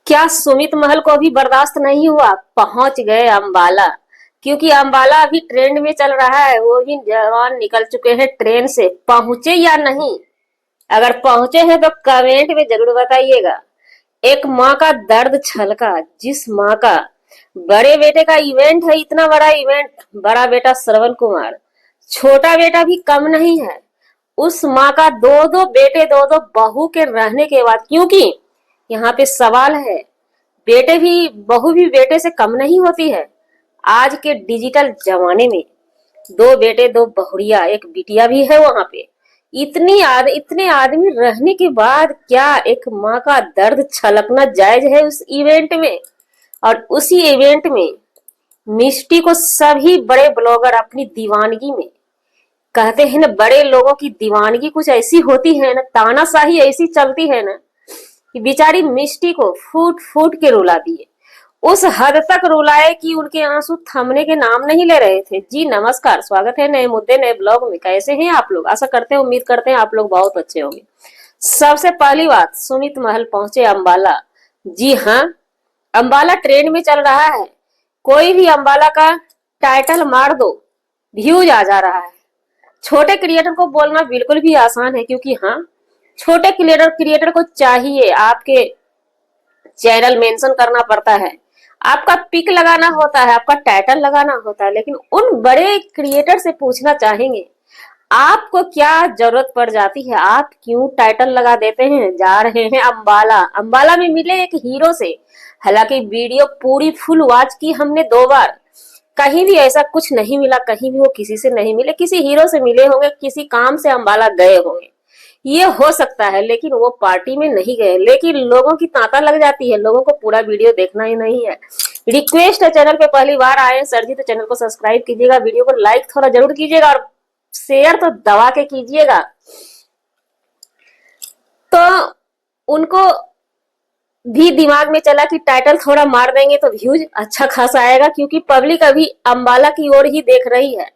क्या सुमित महल को अभी बर्दाश्त नहीं हुआ? पहुंच गए अंबाला। क्योंकि अंबाला अभी ट्रेंड में चल रहा है। वो भी जवान निकल चुके हैं ट्रेन से। पहुंचे या नहीं? अगर पहुंचे हैं तो कमेंट में जरूर बताइएगा। एक माँ का दर्द छलका, जिस माँ का बड़े बेटे का इवेंट है, इतना बड़ा इवेंट। बड़ा बेटा श्रवण कुमार, छोटा बेटा भी कम नहीं है। उस माँ का दो दो बेटे, दो दो बहू के रहने के बाद, क्योंकि यहाँ पे सवाल है, बेटे भी बहू भी बेटे से कम नहीं होती है। आज के डिजिटल जमाने में दो बेटे दो बहुरिया एक बिटिया भी है वहां पे। इतने आदमी रहने के बाद क्या एक माँ का दर्द छलकना जायज है उस इवेंट में? और उसी इवेंट में मिष्टी को सभी बड़े ब्लॉगर अपनी दीवानगी में, कहते हैं ना, बड़े लोगों की दीवानगी कुछ ऐसी होती है ना, तानाशाही ऐसी चलती है ना, कि बेचारी मिष्टी को फूट फूट के रुला दिए। उस हद तक रुलाए कि उनके आंसू थमने के नाम नहीं ले रहे थे। जी नमस्कार, स्वागत है नए मुद्दे नए ब्लॉग में। कैसे हैं आप लोग? आशा करते हैं, उम्मीद करते हैं आप लोग बहुत अच्छे होंगे। सबसे पहली बात, सुमित महल पहुंचे अंबाला। जी हाँ, अंबाला ट्रेंड में चल रहा है। कोई भी अंबाला का टाइटल मार दो, व्यूज आ जा रहा है। छोटे क्रिएटर को बोलना बिल्कुल भी आसान है, क्योंकि हाँ, छोटे क्रिएटर को चाहिए आपके चैनल मेंशन करना पड़ता है, आपका पिक लगाना होता है, आपका टाइटल लगाना होता है। लेकिन उन बड़े क्रिएटर से पूछना चाहेंगे, आपको क्या जरूरत पड़ जाती है? आप क्यों टाइटल लगा देते हैं? जा रहे हैं अंबाला। अंबाला में मिले एक हीरो से। हालांकि वीडियो पूरी फुल वॉच की हमने 2 बार। कहीं भी ऐसा कुछ नहीं मिला, कहीं भी वो किसी से नहीं मिले। किसी हीरो से मिले होंगे, किसी काम से अंबाला गए होंगे, ये हो सकता है। लेकिन वो पार्टी में नहीं गए। लेकिन लोगों की तांता लग जाती है, लोगों को पूरा वीडियो देखना ही नहीं है। रिक्वेस्ट है, चैनल पे पहली बार आए सर जी तो चैनल को सब्सक्राइब कीजिएगा, वीडियो को लाइक थोड़ा जरूर कीजिएगा और शेयर तो दबा के कीजिएगा। तो उनको भी दिमाग में चला कि टाइटल थोड़ा मार देंगे तो व्यूज अच्छा खासा आएगा, क्योंकि पब्लिक अभी अंबाला की ओर ही देख रही है,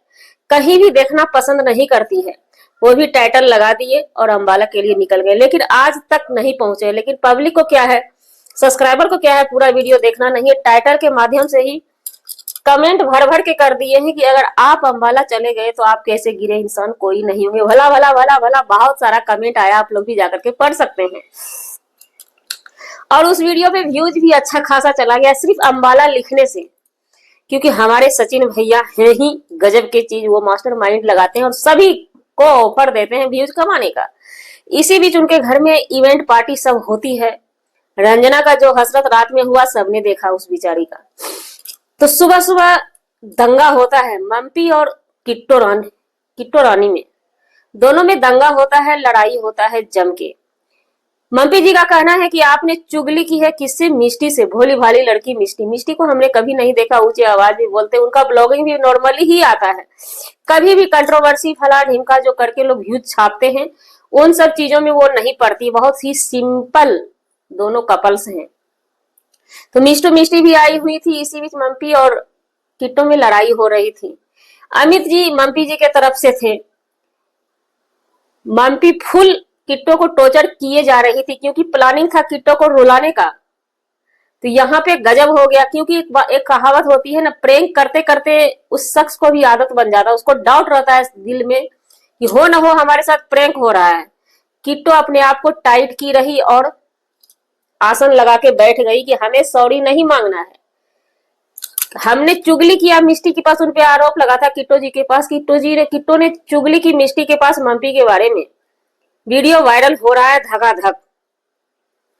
कहीं भी देखना पसंद नहीं करती है। वो भी टाइटल लगा दिए और अंबाला के लिए निकल गए, लेकिन आज तक नहीं पहुंचे। लेकिन पब्लिक को क्या है, सब्सक्राइबर को क्या है, पूरा वीडियो देखना नहीं है। टाइटल के माध्यम से ही कमेंट भर भर के कर दिए हैं कि अगर आप अंबाला चले गए तो आप कैसे गिरे इंसान कोई नहीं होंगे। भला भला भला भला बहुत सारा कमेंट आया, आप लोग भी जाकर के पढ़ सकते हैं। और उस वीडियो पे व्यूज भी अच्छा खासा चला गया, सिर्फ अंबाला लिखने से। क्योंकि हमारे सचिन भैया हैं ही गजब के चीज, वो मास्टर माइंड लगाते हैं और सभी को ऑफर देते हैं व्यूज कमाने का। इसी बीच उनके घर में इवेंट पार्टी सब होती है। रंजना का जो हसरत रात में हुआ सबने देखा उस बिचारी का। तो सुबह सुबह दंगा होता है मम्पी और किट्टो रानी में। दोनों में दंगा होता है, लड़ाई होता है जम के। मम्पी जी का कहना है कि आपने चुगली की है किससे? मिष्टी से। भोली भाली लड़की मिष्टी। मिष्टी को हमने कभी नहीं देखा ऊंचे आवाज में बोलते, उनका ब्लॉगिंग भी नॉर्मली ही आता है। कभी भी कंट्रोवर्सी फला ढिमका जो करके लोग व्यूज छापते हैं, उन सब चीजों में वो नहीं पड़ती। बहुत ही सिंपल दोनों कपल्स हैं। तो मिष्टी भी आई हुई थी। इसी बीच मम्पी और किट्टो में लड़ाई हो रही थी। अमित जी मम्पी जी के तरफ से थे। मम्पी फुल किट्टो को टॉर्चर किए जा रही थी, क्योंकि प्लानिंग था किट्टो को रुलाने का। तो यहाँ पे गजब हो गया, क्योंकि एक कहावत होती है ना, प्रैंक करते करते उस शख्स को भी आदत बन जाता है। उसको डाउट रहता है दिल में कि हो ना हो हमारे साथ प्रैंक हो रहा है। किट्टो अपने आप को टाइट की रही और आसन लगा के बैठ गई कि हमें सॉरी नहीं मांगना है, हमने चुगली किया। मिष्टी के पास उनपे आरोप लगा था किट्टो जी के पास। किट्टो ने चुगली की मिष्टी के पास मम्पी के बारे में। वीडियो वायरल हो रहा है धकाधक।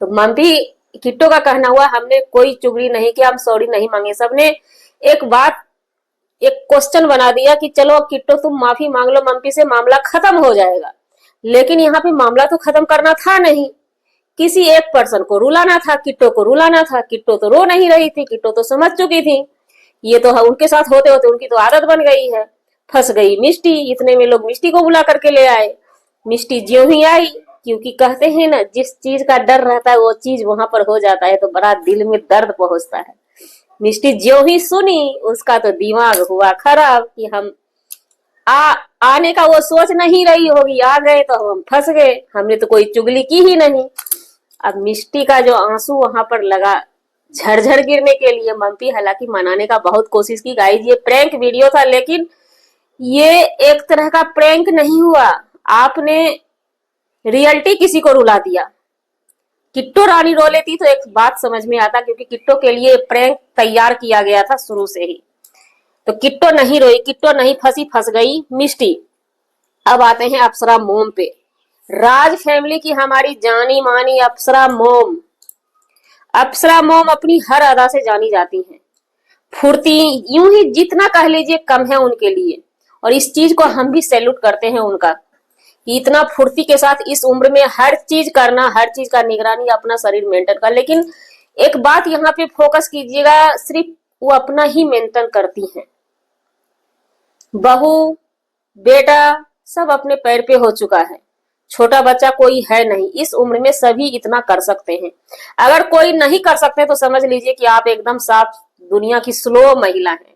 तो मम्पी किट्टो का कहना हुआ हमने कोई चुगली नहीं किया, हम सॉरी नहीं मांगे। सबने एक बात, एक क्वेश्चन बना दिया कि चलो किट्टो तुम माफी मांग लो मम्पी से, मामला खत्म हो जाएगा। लेकिन यहाँ पे मामला तो खत्म करना था नहीं, किसी एक पर्सन को रुलाना था, किट्टो को रुलाना था। किट्टो तो रो नहीं रही थी, किट्टो तो समझ चुकी थी। ये तो उनके साथ होते होते उनकी तो आदत बन गई है। फंस गई मिष्टी। इतने में लोग मिष्टी को बुला करके ले आए। मिष्टी ज्यों ही आई, क्योंकि कहते हैं ना, जिस चीज का डर रहता है वो चीज वहां पर हो जाता है तो बड़ा दिल में दर्द पहुंचता है। मिष्टी ज्यों ही सुनी, उसका तो दिमाग हुआ खराब कि हम आने का वो सोच नहीं रही होगी, आ गए तो हम फंस गए, हमने तो कोई चुगली की ही नहीं। अब मिष्टी का जो आंसू वहां पर लगा झरझर गिरने के लिए, मम्मी हालांकि मनाने का बहुत कोशिश की, गाइस ये प्रैंक वीडियो था, लेकिन ये एक तरह का प्रैंक नहीं हुआ, आपने रियलिटी किसी को रुला दिया। किट्टो रानी रो लेती तो एक बात समझ में आता, क्योंकि किट्टो के लिए प्रैंक तैयार किया गया था शुरू से ही। तो किट्टो नहीं रोई, किट्टो नहीं फंसी, फंस गई मिष्टी। अब आते हैं अप्सरा मोम पे। राज फैमिली की हमारी जानी मानी अप्सरा मोम। अप्सरा मोम अपनी हर अदा से जानी जाती हैं। फुर्ती यूं ही जितना कह लीजिए कम है उनके लिए, और इस चीज को हम भी सैल्यूट करते हैं उनका, कि इतना फुर्ती के साथ इस उम्र में हर चीज करना, हर चीज का निगरानी, अपना शरीर मेंटेन कर। लेकिन एक बात यहाँ पे फोकस कीजिएगा, सिर्फ वो अपना ही मेंटेन करती हैं। बहू बेटा सब अपने पैर पे हो चुका है, छोटा बच्चा कोई है नहीं। इस उम्र में सभी इतना कर सकते हैं। अगर कोई नहीं कर सकते तो समझ लीजिए कि आप एकदम साफ दुनिया की स्लो महिला हैं।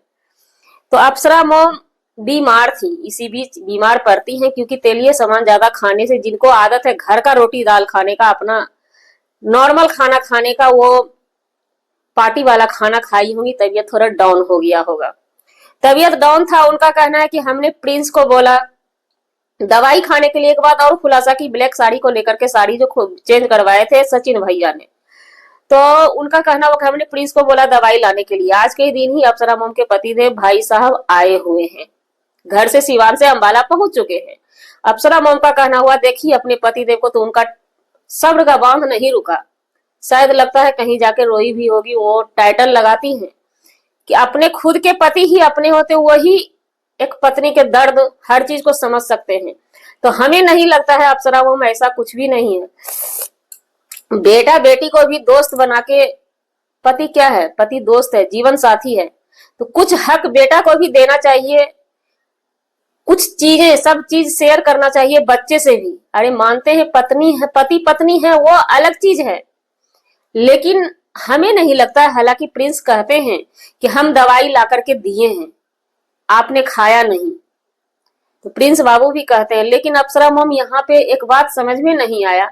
तो अप्सरा मोम बीमार थी, इसी बीच बीमार पड़ती हैं, क्योंकि तेलीय सामान ज्यादा खाने से, जिनको आदत है घर का रोटी दाल खाने का, अपना नॉर्मल खाना खाने का, वो पार्टी वाला खाना खाई होंगी, तबीयत थोड़ा डाउन हो गया होगा। तबीयत डाउन था, उनका कहना है कि हमने प्रिंस को बोला दवाई खाने के लिए। एक बात और खुलासा की, ब्लैक साड़ी को लेकर के, साड़ी जो चेंज करवाए थे सचिन भैया ने, तो उनका कहना वो, हमने प्रिंस को बोला दवाई लाने के लिए। आज के दिन ही अप्सरा मोम के पतिदेव भाई साहब आए हुए हैं, घर से सिवान से अंबाला पहुंच चुके हैं। अप्सरा मोम का कहना हुआ, देखिए अपने पतिदेव को, तो उनका सब्र का बांध नहीं रुका। शायद लगता है कहीं जाके रोई भी होगी। वो टाइटल लगाती हैं कि अपने खुद के पति ही अपने होते, वही एक पत्नी के दर्द हर चीज को समझ सकते हैं। तो हमें नहीं लगता है अप्सरा मोम, ऐसा कुछ भी नहीं है। बेटा बेटी को भी दोस्त बना के, पति क्या है, पति दोस्त है, जीवन साथी है, तो कुछ हक बेटा को भी देना चाहिए, कुछ चीजें, सब चीज शेयर करना चाहिए बच्चे से भी। अरे मानते हैं पत्नी है, पति पत्नी है, वो अलग चीज है, लेकिन हमें नहीं लगता है। हालांकि प्रिंस कहते हैं कि हम दवाई ला करके दिए हैं, आपने खाया नहीं, तो प्रिंस बाबू भी कहते हैं। लेकिन अप्सरा मोम यहाँ पे एक बात समझ में नहीं आया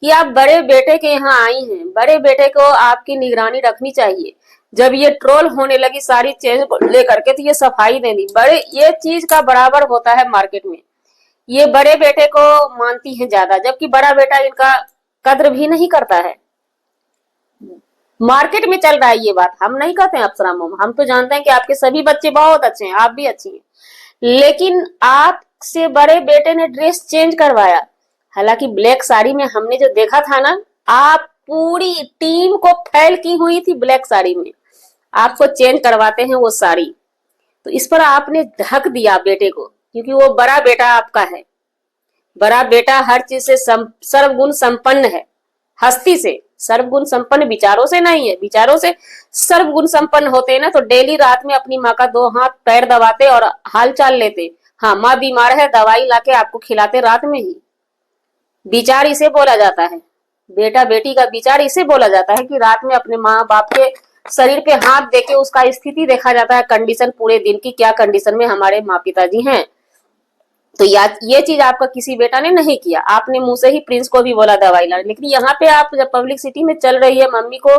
कि आप बड़े बेटे के यहाँ आई हैं, बड़े बेटे को आपकी निगरानी रखनी चाहिए। जब ये ट्रोल होने लगी सारी चेंज को लेकर के, तो ये सफाई देनी, बड़े ये चीज का बराबर होता है मार्केट में। ये बड़े बेटे को मानती है ज्यादा, जबकि बड़ा बेटा इनका कद्र भी नहीं करता है। मार्केट में चल रहा है ये बात, हम नहीं कहते हैं अप्सरा मोम, हम तो जानते हैं कि आपके सभी बच्चे बहुत अच्छे हैं, आप भी अच्छी हैं, लेकिन आपसे बड़े बेटे ने ड्रेस चेंज करवाया। हालांकि ब्लैक साड़ी में हमने जो देखा था ना, आप पूरी टीम को फैल की हुई थी ब्लैक साड़ी में, आपको चेंज करवाते हैं वो साड़ी, तो इस पर आपने ढक दिया बेटे को, क्योंकि वो बड़ा बेटा आपका है। बड़ा बेटा हर चीज से सर्वगुण संपन्न है, हस्ती से सर्वगुण संपन्न, विचारों से नहीं है। विचारों से सर्वगुण संपन्न होते हैं ना, तो डेली रात में अपनी माँ का 2 हाथ पैर दबाते और हाल चाल लेते। हाँ, माँ बीमार है, दवाई लाके आपको खिलाते रात में ही। विचार इसे बोला जाता है, बेटा बेटी का विचार इसे बोला जाता है, कि रात में अपने माँ बाप के शरीर पे हाथ देके उसका स्थिति देखा जाता है, कंडीशन पूरे दिन की, क्या कंडीशन में हमारे माँ पिताजी हैं। तो ये चीज आपका किसी बेटा ने नहीं किया, आपने मुंह से ही प्रिंस को भी बोला दवाई ला। लेकिन यहाँ पे आप जब पब्लिक सिटी में चल रही है, मम्मी को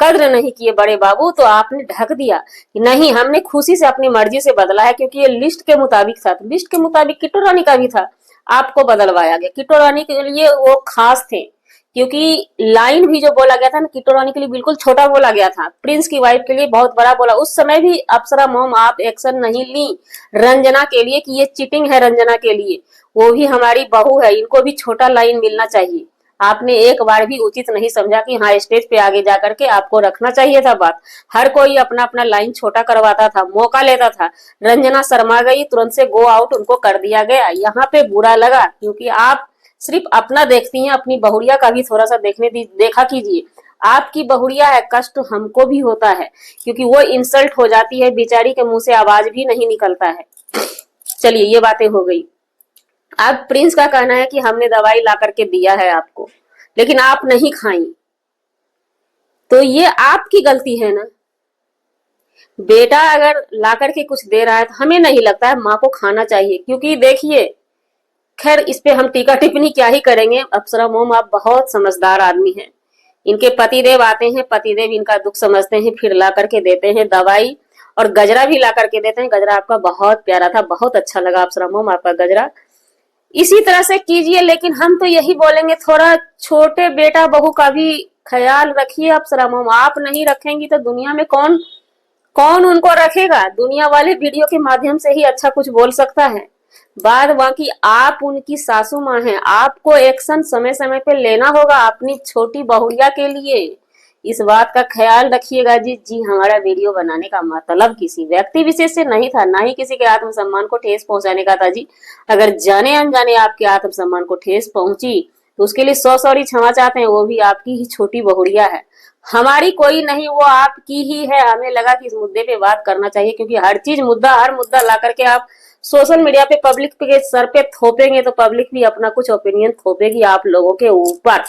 कद्र नहीं किए बड़े बाबू, तो आपने ढक दिया कि नहीं, हमने खुशी से अपनी मर्जी से बदला है, क्योंकि ये लिस्ट के मुताबिक था। तो लिस्ट के मुताबिक किट्टो रानी का भी था, आपको बदलवाया गया। किट्टो रानी के लिए वो खास थे, क्योंकि लाइन भी जो बोला गया था ना, किट्टो रानी के लिए बिल्कुल छोटा बोला गया था, प्रिंस की वाइफ के लिए बहुत बड़ा बोला। उस समय भी अप्सरा मोम आप एक्शन नहीं ली रंजना के लिए कि ये चीटिंग है रंजना के लिए, वो भी हमारी बहू है, इनको भी छोटा लाइन मिलना चाहिए। आपने एक बार भी उचित नहीं समझा कि हाँ स्टेज पे आगे जाकर के आपको रखना चाहिए था बात। हर कोई अपना अपना लाइन छोटा करवाता था, मौका लेता था। रंजना शर्मा गई, तुरंत से गो आउट उनको कर दिया गया। यहाँ पे बुरा लगा, क्योंकि आप सिर्फ अपना देखती हैं, अपनी बहुरिया का भी थोड़ा सा देखा कीजिए। आपकी बहुरिया है, कष्ट हमको भी होता है, क्योंकि वो इंसल्ट हो जाती है, बेचारी के मुंह से आवाज भी नहीं निकलता है। चलिए ये बातें हो गई। अब प्रिंस का कहना है कि हमने दवाई ला करके दिया है आपको, लेकिन आप नहीं खाई, तो ये आपकी गलती है ना। बेटा अगर ला करके कुछ दे रहा है तो हमें नहीं लगता है माँ को खाना चाहिए, क्योंकि देखिए, खैर इस पे हम टीका टिप्पणी क्या ही करेंगे। अप्सरा मोम आप बहुत समझदार आदमी हैं, इनके पतिदेव आते हैं, पतिदेव इनका दुख समझते हैं, फिर ला करके देते हैं दवाई और गजरा भी ला करके देते हैं। गजरा आपका बहुत प्यारा था, बहुत अच्छा लगा अप्सरा मोम आपका गजरा। इसी तरह से कीजिए, लेकिन हम तो यही बोलेंगे थोड़ा छोटे बेटा बहू का भी ख्याल रखिए अप्सरा मोम। आप नहीं रखेंगी तो दुनिया में कौन कौन उनको रखेगा? दुनिया वाले वीडियो के माध्यम से ही अच्छा कुछ बोल सकता है। बाद बाकी आप उनकी सासू माँ हैं, आपको एक्शन समय समय पे लेना होगा अपनी छोटी बहुरिया के लिए। इस बात का ख्याल रखिएगा जी। जी हमारा वीडियो बनाने का मतलब किसी व्यक्ति विशेष से नहीं था, ना ही किसी के आत्मसम्मान को ठेस पहुंचाने का था जी। अगर जाने अनजाने आपके आत्मसम्मान को ठेस पहुंची तो उसके लिए 100 सॉरी क्षमा चाहते हैं, वो भी आपकी ही छोटी बहुरिया है, हमारी कोई नहीं, वो आपकी ही है। हमें लगा कि इस मुद्दे पे बात करना चाहिए, क्योंकि हर मुद्दा ला करके आप सोशल मीडिया पे पब्लिक के सर पे थोपेंगे तो पब्लिक भी अपना कुछ ओपिनियन थोपेगी आप लोगों के ऊपर।